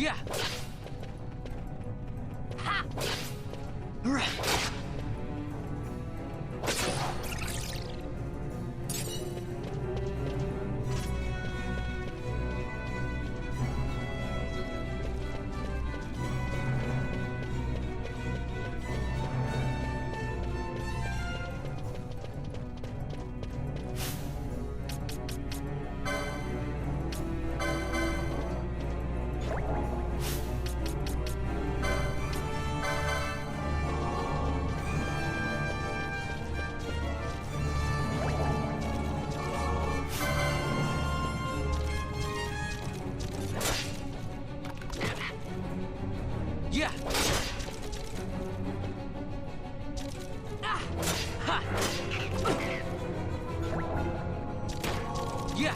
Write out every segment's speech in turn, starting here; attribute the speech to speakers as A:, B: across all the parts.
A: Yeah. Ha. Right. Yeah. Ah. Ha. Yeah.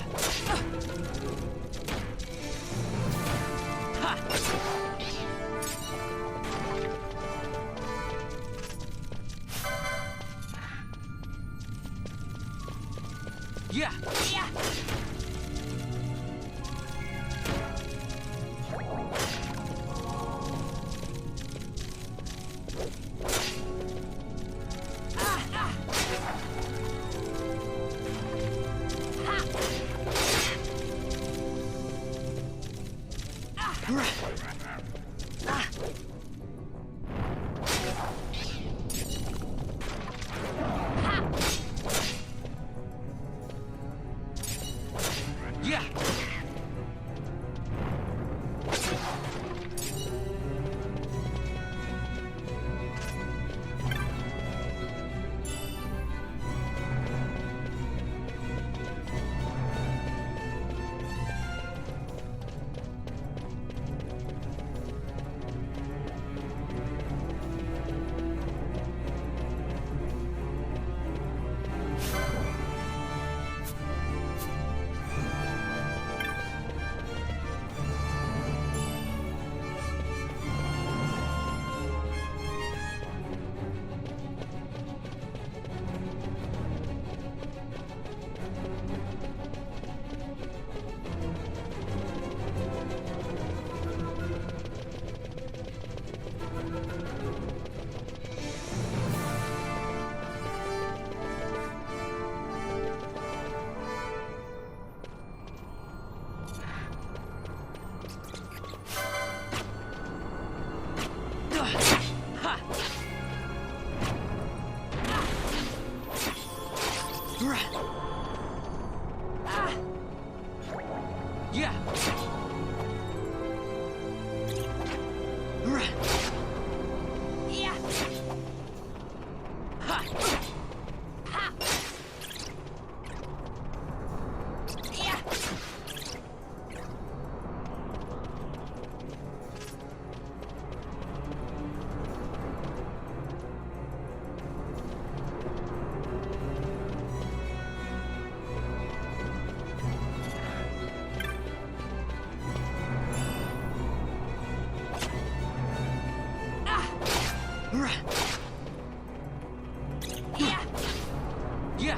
A: Ha. Yeah. Yeah. Yeah. Yeah. Yeah. Ha. Ha. Yeah. Yeah. Yeah.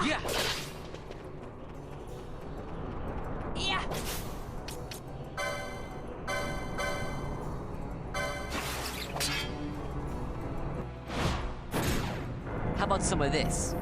A: Yeah. Yeah.
B: How about some of this?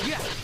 A: Yeah.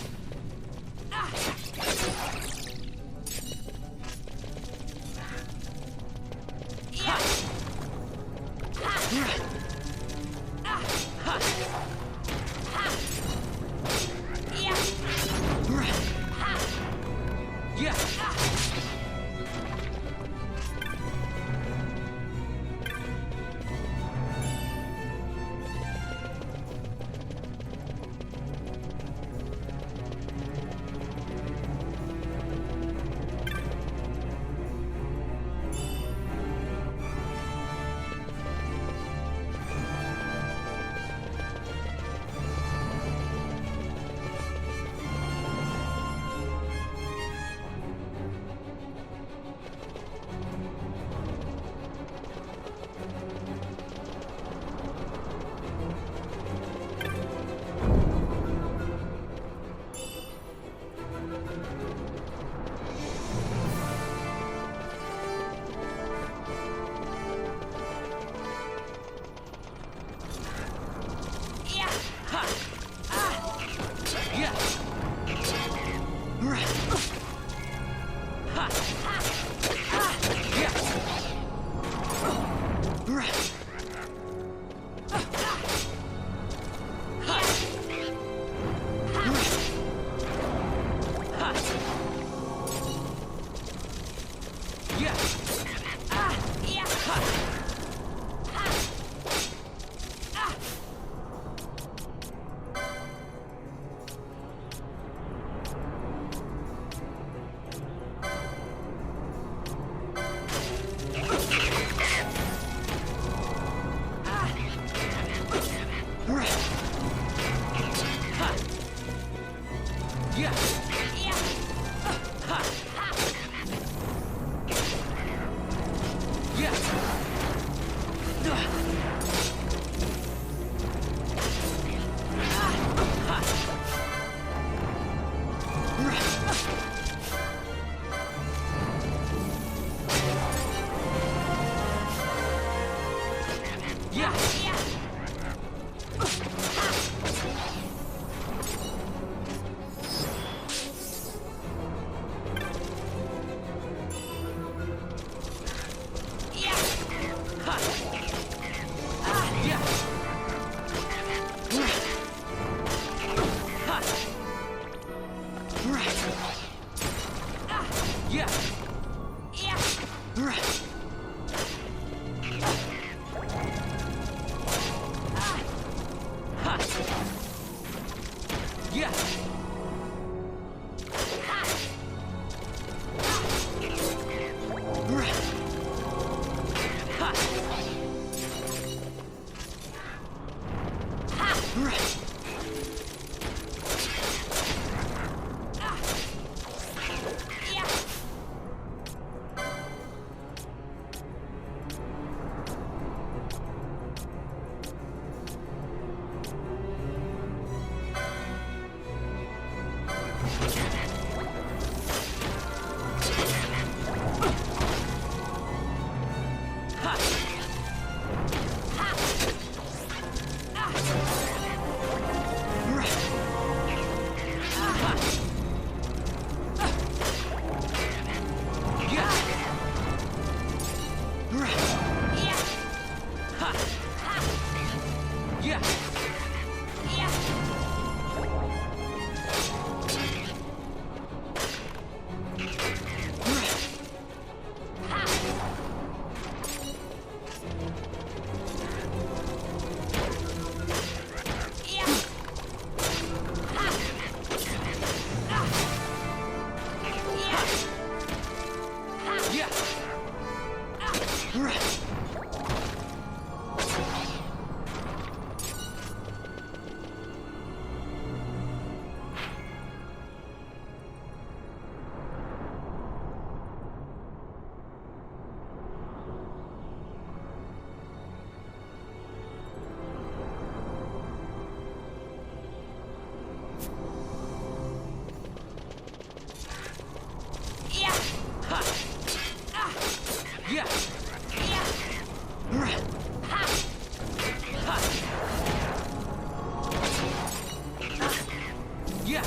A: Yeah.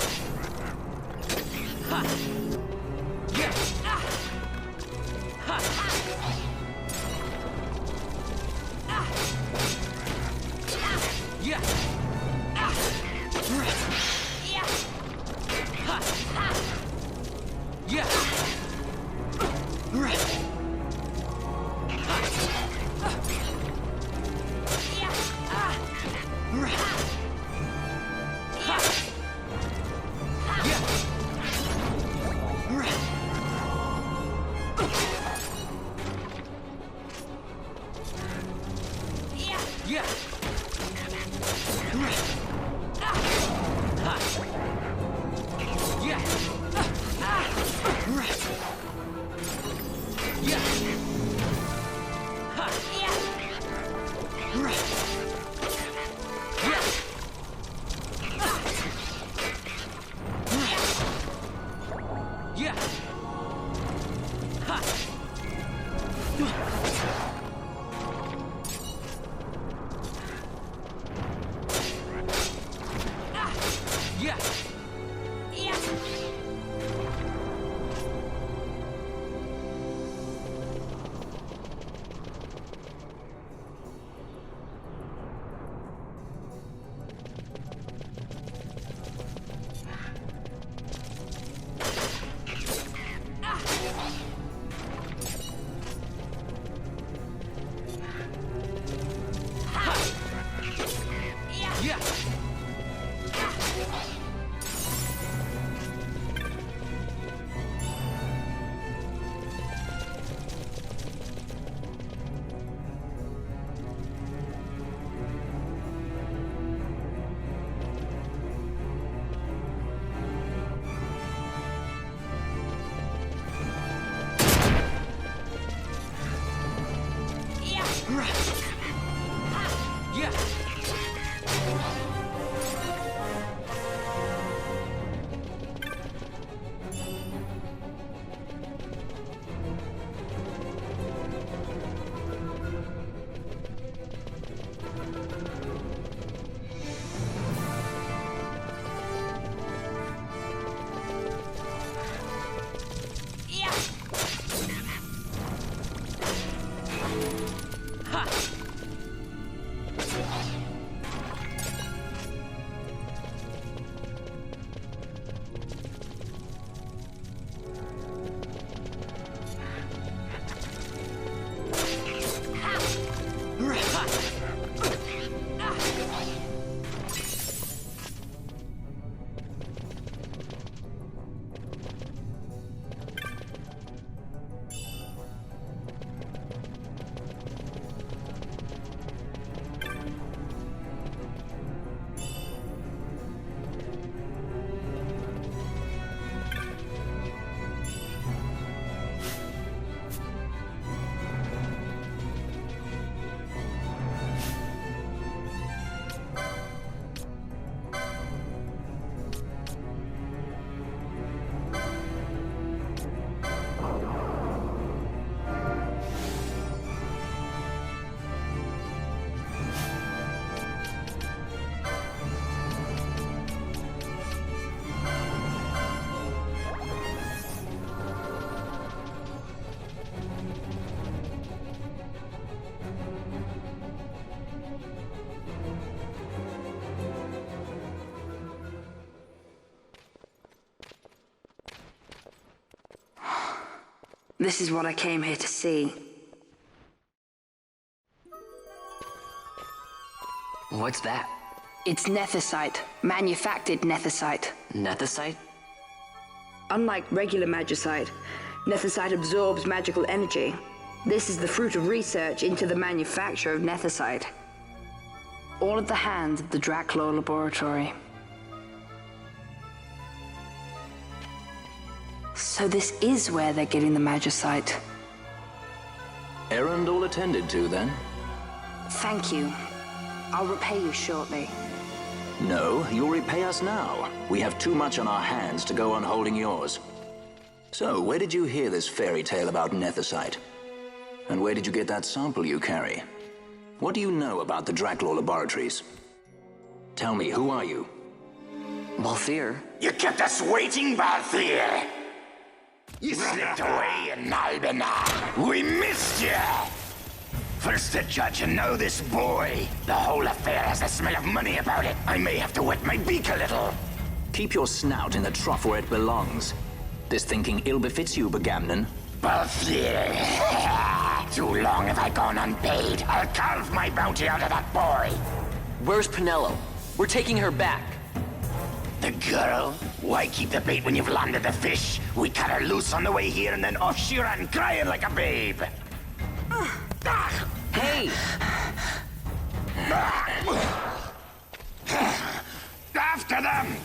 A: Ha. Yeah. Ah. Ha. Ah. Yeah. Ah. Yeah. Ha. Ha. Yeah.
B: This is what I came here to see.
C: What's that?
B: It's nethicite, manufactured nethicite.
C: Nethicite?
B: Unlike regular magicite, nethicite absorbs magical energy. This is the fruit of research into the manufacture of nethicite. All at the hands of the Draclaw Laboratory. So this is where they're getting the magicite.
D: Errand all attended to, then?
B: Thank you. I'll repay you shortly.
D: No, you'll repay us now. We have too much on our hands to go on holding yours. So, where did you hear this fairy tale about nethicite? And where did you get that sample you carry? What do you know about the Draclaw Laboratories? Tell me, who are you?
C: Balthier?
E: You kept us waiting, Balthier! You slipped away in Albina. We missed you! First the judge and now this boy. The whole affair has the smell of money about it. I may have to wet my beak a little.
D: Keep your snout in the trough where it belongs. This thinking ill befits you, Begamnon.
E: Balthier. Too long have I gone unpaid. I'll carve my bounty out of that boy.
C: Where's Penelo? We're taking her back.
E: The girl? Why keep the bait when you've landed the fish? We cut her loose on the way here and then off she ran crying like a babe.
C: Hey!
E: After them!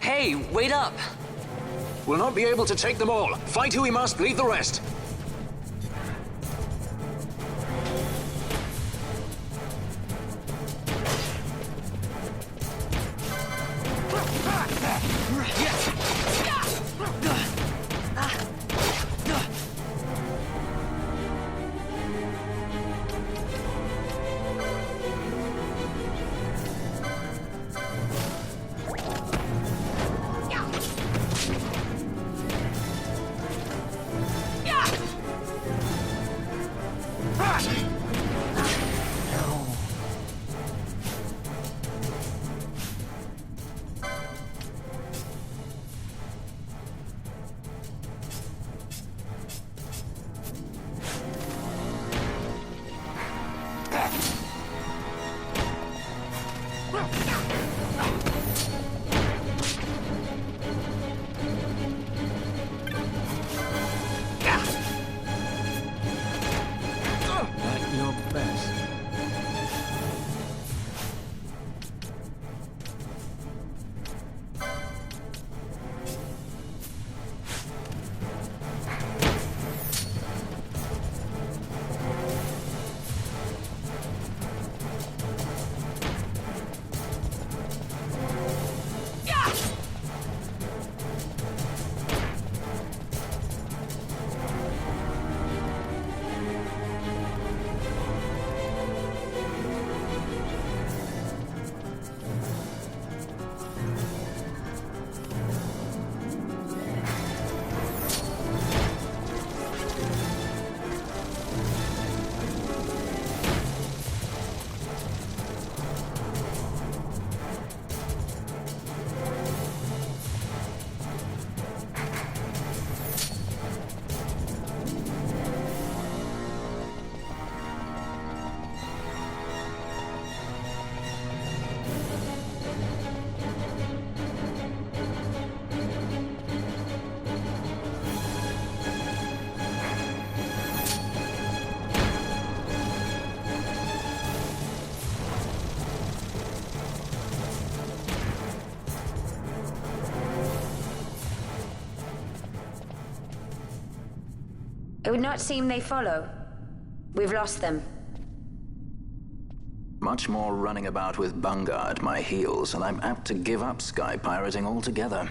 C: Hey, wait up!
D: We'll not be able to take them all. Fight who we must, leave the rest.
B: It would not seem they follow. We've lost them.
D: Much more running about with Bunga at my heels, and I'm apt to give up sky pirating altogether.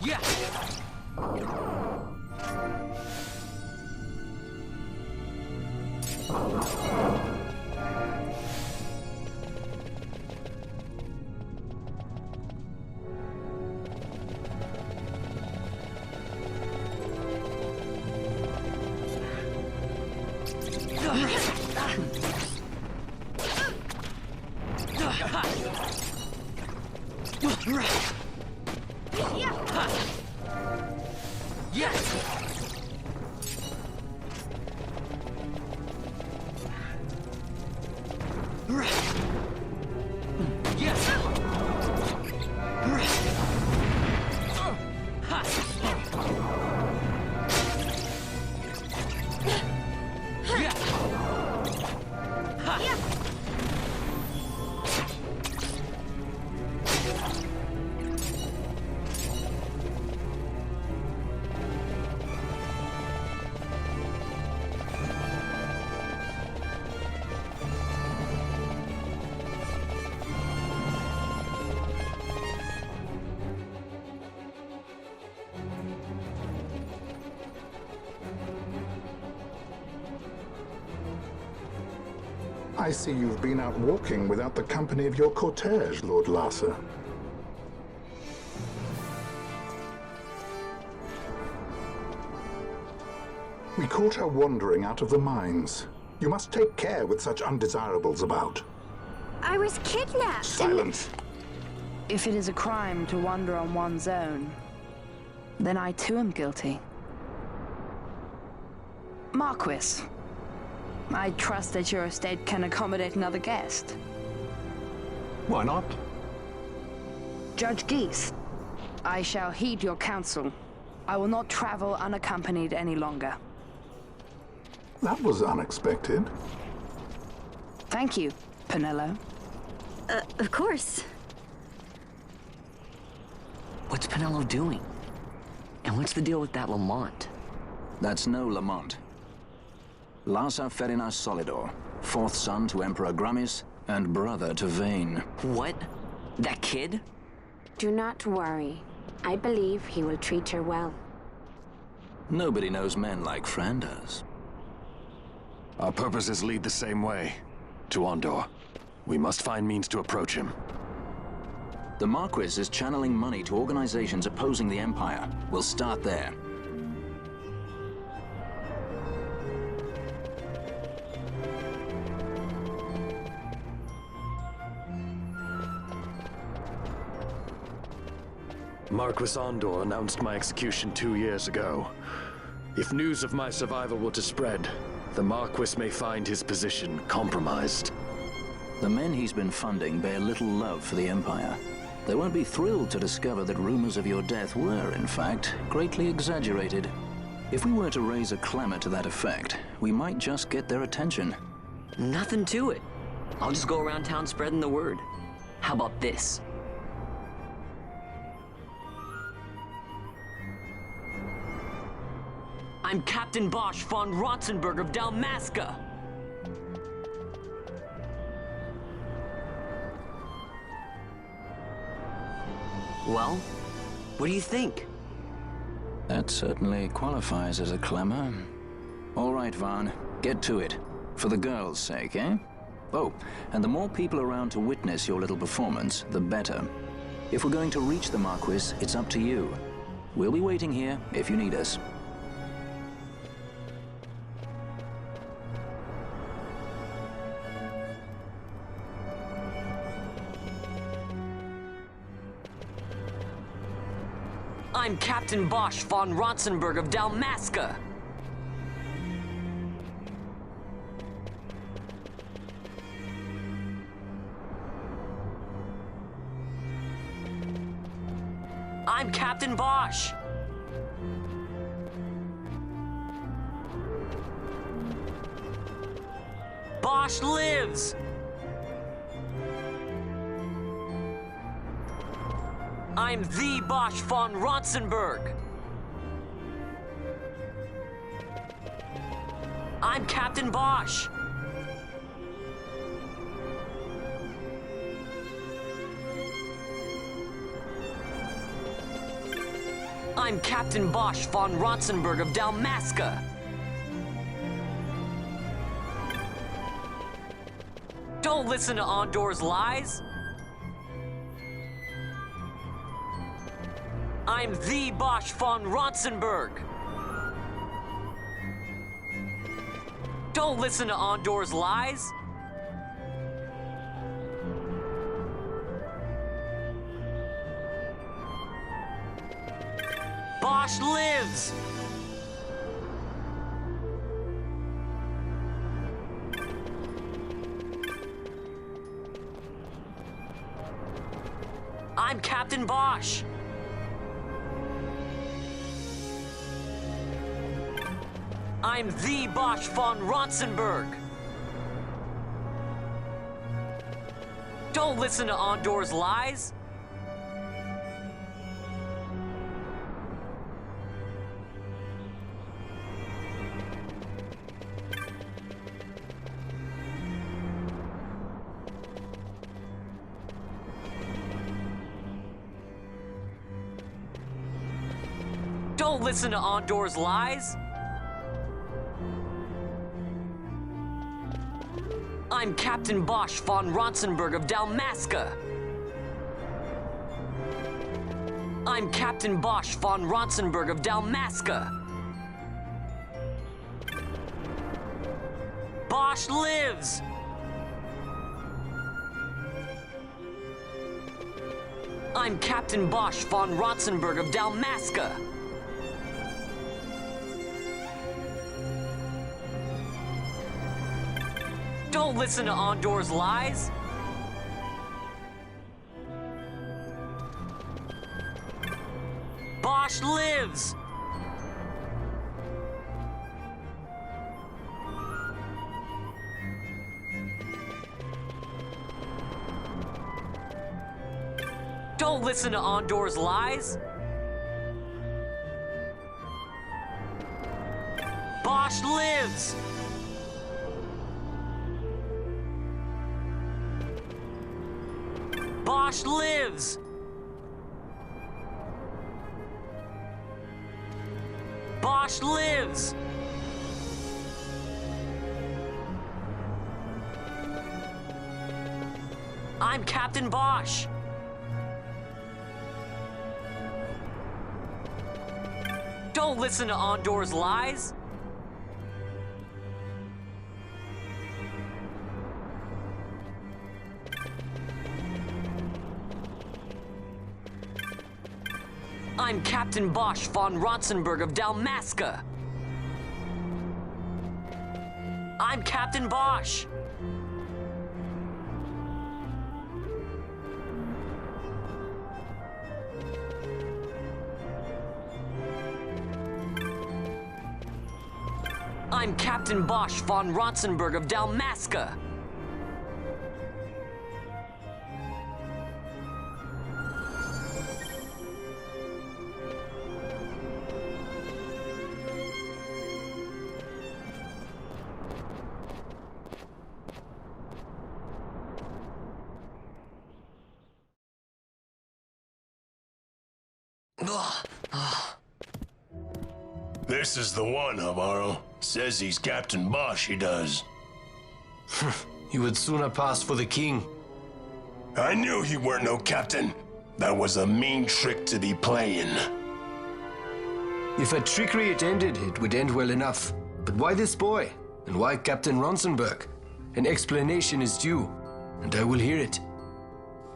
A: Yeah.
F: I see you've been out walking without the company of your cortege, Lord Larsa. We caught her wandering out of the mines. You must take care with such undesirables about.
G: I was kidnapped.
F: Silence!
B: If it is a crime to wander on one's own, then I too am guilty. Marquis, I trust that your estate can accommodate another guest.
F: Why not?
B: Judge Geese, I shall heed your counsel. I will not travel unaccompanied any longer.
F: That was unexpected.
B: Thank you, Penello.
G: Of course.
C: What's Penello doing? And what's the deal with that Lamont?
D: That's no Lamont. Larsa Ferinas Solidor, fourth son to Emperor Gramis and brother to Vane.
C: What? That kid?
G: Do not worry. I believe he will treat her well.
D: Nobody knows men like Franders.
H: Our purposes lead the same way. To Ondor. We must find means to approach him.
D: The Marquis is channeling money to organizations opposing the Empire. We'll start there.
H: Marquis Ondor announced my execution 2 years ago. If news of my survival were to spread, the Marquis may find his position compromised.
D: The men he's been funding bear little love for the Empire. They won't be thrilled to discover that rumors of your death were, in fact, greatly exaggerated. If we were to raise a clamor to that effect, we might just get their attention.
C: Nothing to it. I'll just go around town spreading the word. How about this? I'm Captain Bosch von Rotzenberg of Dalmasca. Well, what do you think?
D: That certainly qualifies as a clamor. All right, Vaughn, get to it. For the girls' sake, eh? Oh, and the more people around to witness your little performance, the better. If we're going to reach the Marquis, it's up to you. We'll be waiting here if you need us.
C: I'm Captain Bosch von Rotzenberg of Dalmasca. I'm Captain Bosch. Bosch lives. I'm the Bosch von Rotzenberg. I'm Captain Bosch. I'm Captain Bosch von Ronsenberg of Dalmasca. Don't listen to Ondor's lies. I'm the Bosch von Ronsenberg. Don't listen to Ondor's lies. Bosch lives! I'm Captain Bosch. I'm the Bosch von Ronsenberg. Don't listen to Ondor's lies. Don't listen to Ondor's lies. I'm Captain Bosch von Ronsenberg of Dalmasca. I'm Captain Bosch von Ronsenberg of Dalmasca. Bosch lives! I'm Captain Bosch von Ronsenberg of Dalmasca. Don't listen to Ondor's lies. Bosch lives! Don't listen to Ondor's lies. Bosch lives! Bosch lives! Bosch lives! I'm Captain Bosch. Don't listen to Ondor's lies. I'm Captain Bosch von Ronsenberg of Dalmasca. I'm Captain Bosch. I'm Captain Bosch von Ronsenberg of Dalmasca.
I: This is the one, Amaro. Says he's Captain Bosch, he does.
J: You would sooner pass for the king.
I: I knew he weren't no captain. That was a mean trick to be playing.
J: If a trickery it ended, it would end well enough. But why this boy? And why Captain Ronsenberg? An explanation is due, and I will hear it.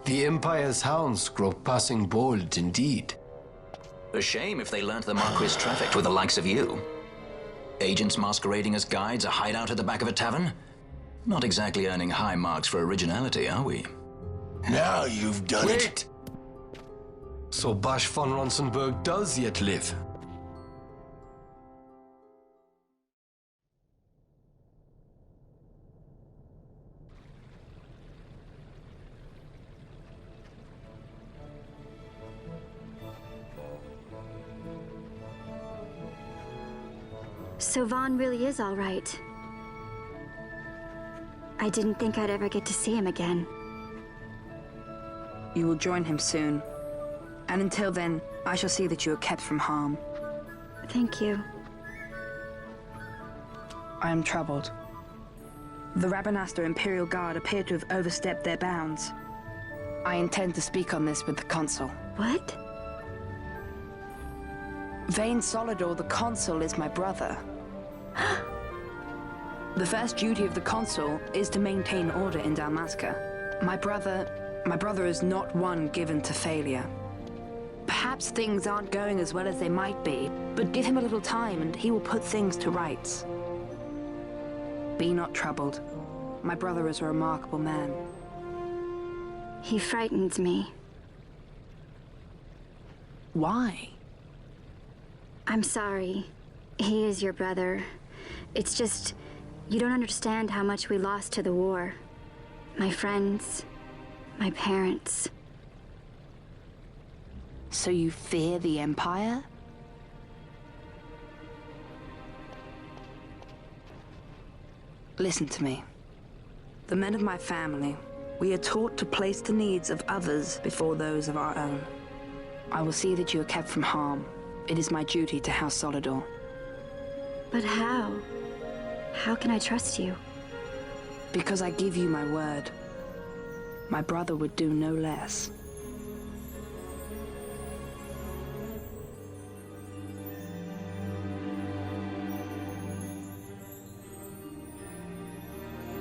J: The Empire's hounds grow passing bold indeed.
D: A shame if they learnt the Marquis trafficked with the likes of you. Agents masquerading as guides, a hideout at the back of a tavern? Not exactly earning high marks for originality, are we?
I: Now you've done it.
J: Wait! So Bosch von Ronsenberg does yet live.
K: So Vaughn really is all right. I didn't think I'd ever get to see him again.
B: You will join him soon. And until then, I shall see that you are kept from harm.
K: Thank you.
B: I am troubled. The Rabanastre Imperial Guard appear to have overstepped their bounds. I intend to speak on this with the Consul.
K: What?
B: Vane Solidor, the Consul, is my brother. The first duty of the Consul is to maintain order in Dalmasca. My brother is not one given to failure. Perhaps things aren't going as well as they might be, but give him a little time and he will put things to rights. Be not troubled. My brother is a remarkable man.
K: He frightens me.
B: Why?
K: I'm sorry. He is your brother. It's just, you don't understand how much we lost to the war. My friends, my parents.
B: So you fear the Empire? Listen to me. The men of my family, we are taught to place the needs of others before those of our own. I will see that you are kept from harm. It is my duty to House Solidor.
K: But how? How can I trust you?
B: Because I give you my word. My brother would do no less.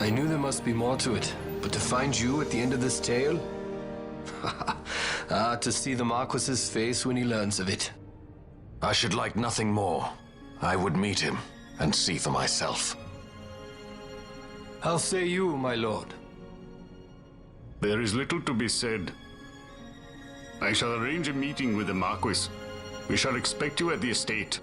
J: I knew there must be more to it, but to find you at the end of this tale? To see the Marquis's face when he learns of it.
H: I should like nothing more. I would meet him and see for myself.
J: How say you, my lord?
L: There is little to be said. I shall arrange a meeting with the Marquis. We shall expect you at the estate.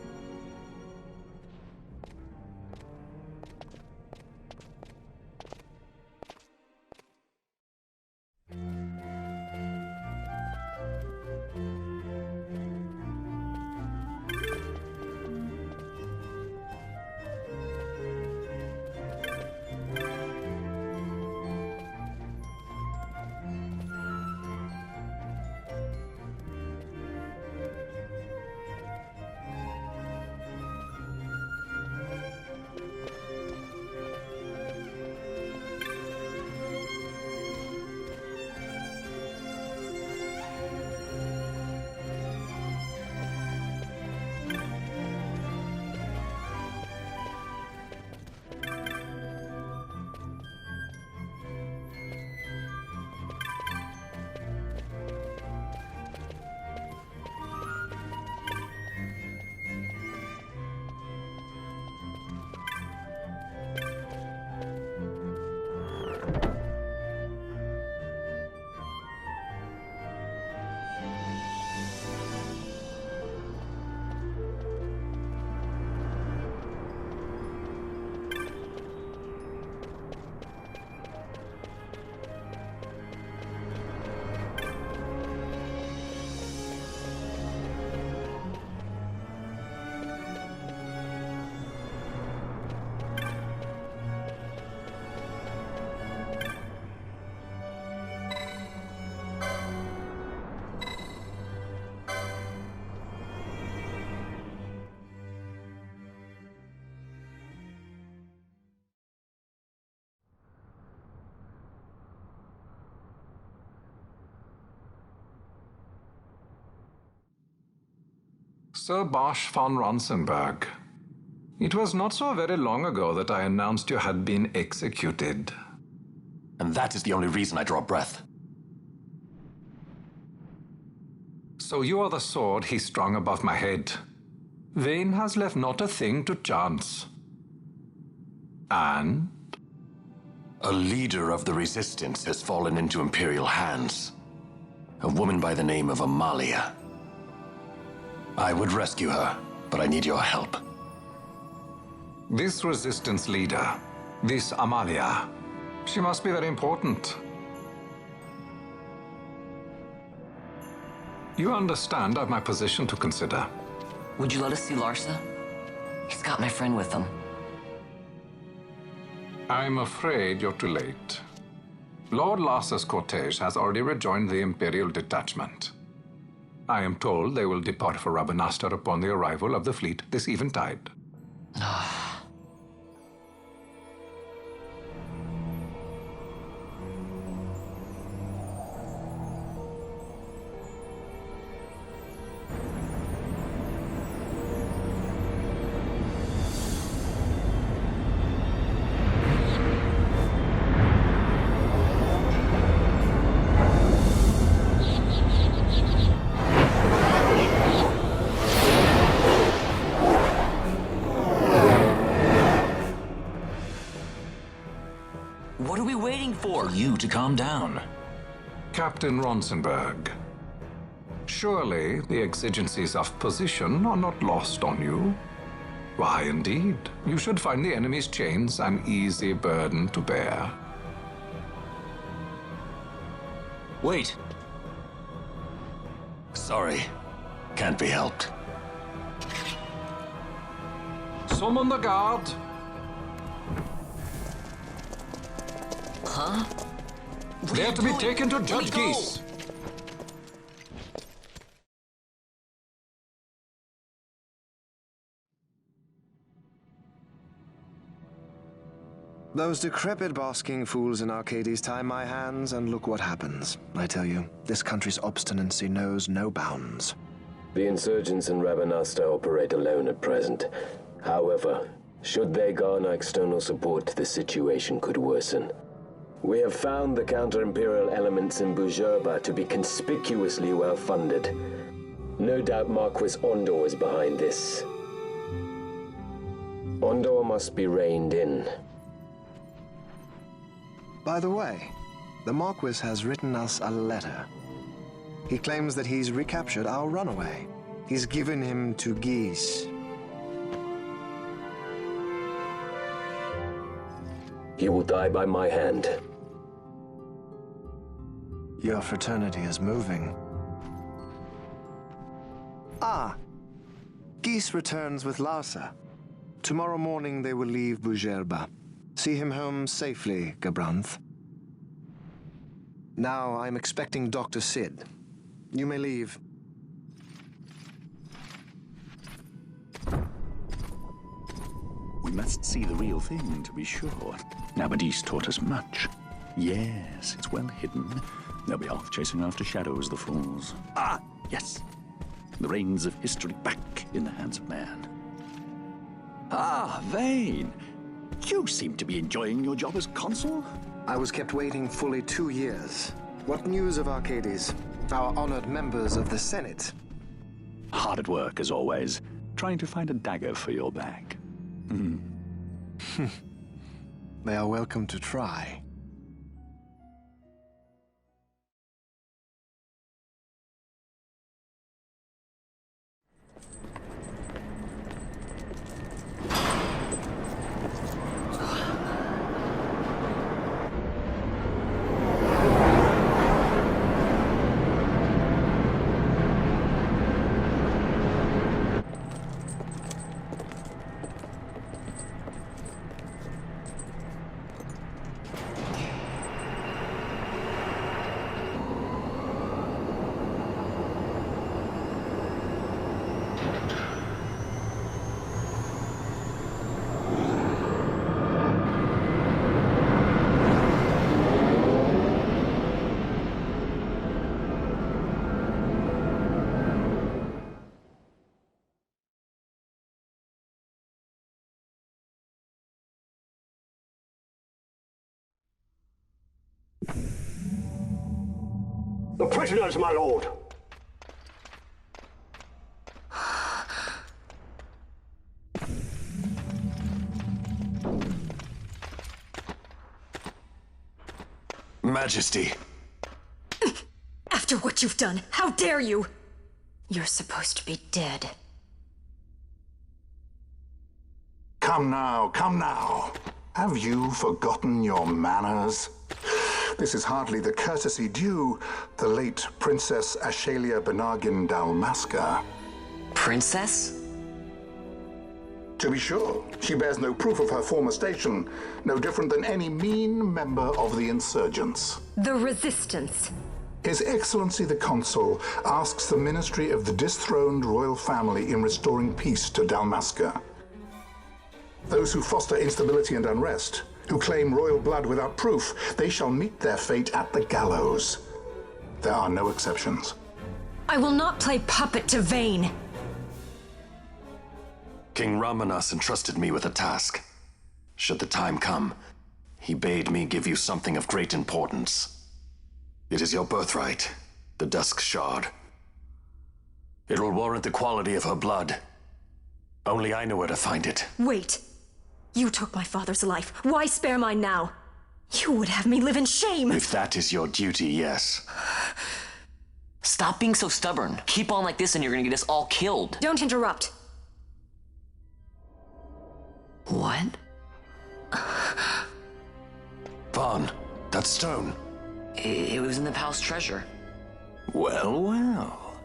F: Sir Bosch von Ronsenberg. It was not so very long ago that I announced you had been executed.
H: And that is the only reason I draw breath.
F: So you are the sword he strung above my head. Vane has left not a thing to chance. And?
H: A leader of the Resistance has fallen into Imperial hands. A woman by the name of Amalia. I would rescue her, but I need your help.
F: This Resistance leader, this Amalia, she must be very important. You understand I've my position to consider.
C: Would you let us see Larsa? He's got my friend with him.
F: I'm afraid you're too late. Lord Larsa's cortege has already rejoined the Imperial detachment. I am told they will depart for Rabanastre upon the arrival of the fleet this eventide.
C: What are we waiting for?
D: For you to calm down.
F: Captain Ronsenberg, surely the exigencies of position are not lost on you? Why, indeed, you should find the enemy's chains an easy burden to bear.
H: Wait. Sorry. Can't be helped.
F: Summon the guard.
C: Huh?
F: They're to be taken to Judge Geese.
M: Those decrepit basking fools in Arcades tie my hands, and look what happens. I tell you, this country's obstinacy knows no bounds.
N: The insurgents in Rabanastre operate alone at present. However, should they garner external support, the situation could worsen. We have found the counter-imperial elements in Bujerba to be conspicuously well-funded. No doubt Marquis Ondor is behind this. Ondor must be reined in.
M: By the way, the Marquis has written us a letter. He claims that he's recaptured our runaway. He's given him to Geese.
N: He will die by my hand.
M: Your fraternity is moving. Ah, Geese returns with Larsa. Tomorrow morning they will leave Bujerba. See him home safely, Gabranth. Now I'm expecting Dr. Sid. You may leave.
E: We must see the real thing, to be sure. Nabadis taught us much. Yes, it's well hidden. They'll be off chasing after shadows, the fools. Ah, yes. The reins of history back in the hands of man. Ah, Vane. You seem to be enjoying your job as consul?
M: I was kept waiting fully 2 years. What news of Arcades? Our honored members of the Senate?
E: Hard at work, as always, trying to find a dagger for your back.
M: They are welcome to try.
O: The prisoners, my lord!
H: Majesty.
P: After what you've done, how dare you? You're supposed to be dead.
Q: Come now, come now. Have you forgotten your manners? This is hardly the courtesy due the late Princess Ashalia Benargin Dalmasca.
C: Princess?
Q: To be sure, she bears no proof of her former station, no different than any mean member of the insurgents.
P: The Resistance.
Q: His Excellency the Consul asks the ministry of the disthroned royal family in restoring peace to Dalmasca. Those who foster instability and unrest, who claim royal blood without proof, they shall meet their fate at the gallows. There are no exceptions.
P: I will not play puppet to Vayne.
H: King Ramanas entrusted me with a task. Should the time come, he bade me give you something of great importance. It is your birthright, the Dusk Shard. It will warrant the quality of her blood. Only I know where to find it.
P: Wait. You took my father's life. Why spare mine now? You would have me live in shame.
H: If that is your duty, yes.
C: Stop being so stubborn. Keep on like this and you're gonna get us all killed.
P: Don't interrupt.
C: What?
H: Vaughn, that stone.
C: It was in the palace treasure.
D: Well, well.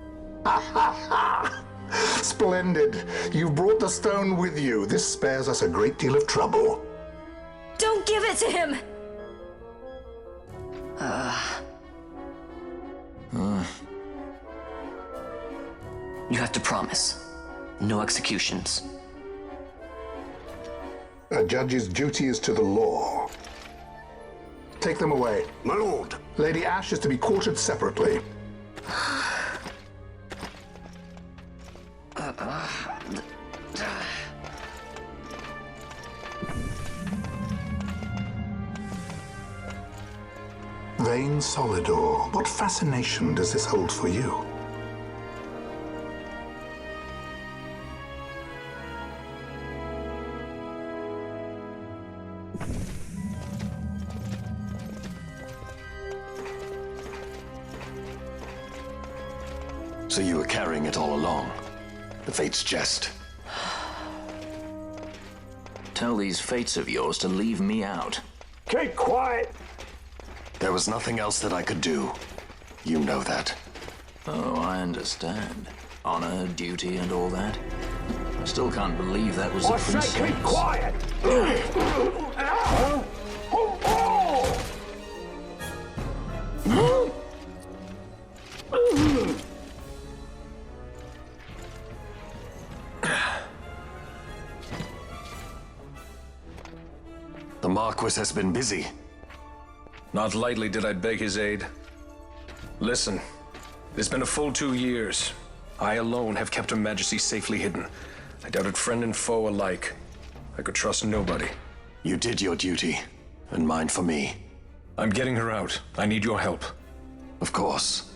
Q: Splendid. You brought the stone with you. This spares us a great deal of trouble.
P: Don't give it to him!
C: You have to promise. No executions.
Q: A judge's duty is to the law. Take them away.
O: My lord.
Q: Lady Ash is to be quartered separately. Vayne Solidor, what fascination does this hold for you?
H: So you were carrying it all along. The Fate's jest.
D: Tell these fates of yours to leave me out.
O: Keep quiet!
H: There was nothing else that I could do. You know that.
D: Oh, I understand. Honor, duty, and all that. I still can't believe that was the princess.
O: I say keep quiet!
H: The Marquis has been busy.
J: Not lightly did I beg his aid. Listen, it's been a full 2 years. I alone have kept Her Majesty safely hidden. I doubted friend and foe alike. I could trust nobody.
H: You did your duty, and mine for me.
J: I'm getting her out. I need your help.
H: Of course.